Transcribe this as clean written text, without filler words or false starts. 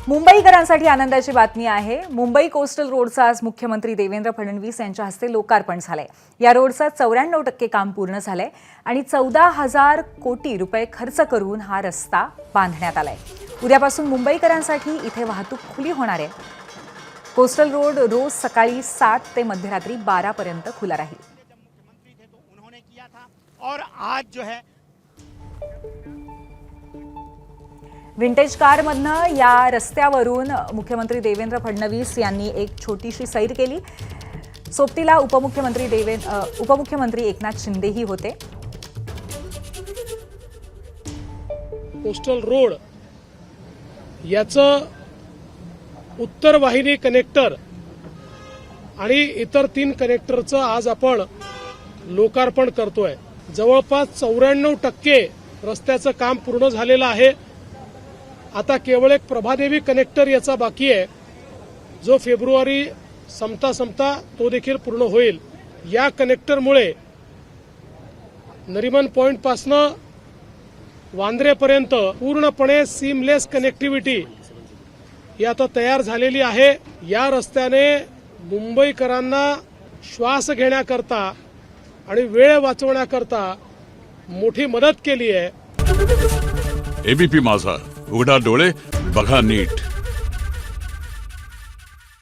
मुंबईकरांसाठी आनंदाची बातमी आहे। मुंबई कोस्टल रोडचा आज मुख्यमंत्री देवेंद्र फडणवीस यांच्या हस्ते लोकार्पण झाले। या रोडचा 94% काम पूर्ण झाले आणि 14,000 कोटी रुपये खर्च करून हा रस्ता बांधण्यात आलाय। उद्यापासून मुंबईकरांसाठी इथे वाहतूक खुली होणार आहे। कोस्टल रोड रोज सकाळी 7 ते मध्यरात्री 12 पर्यंत खुला राहील। उन्होंने किया था और आज जो है विंटेज कारमधनं या रस्त्यावरून मुख्यमंत्री देवेंद्र फडणवीस यांनी एक छोटीशी सैर केली। सोबतीला उपमुख्यमंत्री एकनाथ शिंदेही होते। कोस्टल रोड याचं उत्तर वाहिनी कनेक्टर आणि इतर 3 कनेक्टरचं आज आपण लोकार्पण करतोय। जवळपास 94% रस्त्याचं काम पूर्ण झालेलं आहे। आता केवळ एक प्रभादेवी कनेक्टर याचा बाकी आहे, जो फेब्रुवारी संपता तो देखील पूर्ण होईल। या कनेक्टरमुळे नरिमन पॉइंट पासनं वांद्रेपर्यंत पूर्णपणे सीमलेस कनेक्टिव्हिटी ही आता तयार झालेली आहे। या रस्त्याने मुंबईकरांना श्वास घेण्याकरता आणि वेळ वाचवण्याकरता मोठी मदत केली आहे। एबीपी माझा, उघडा डोळे बघा नीट।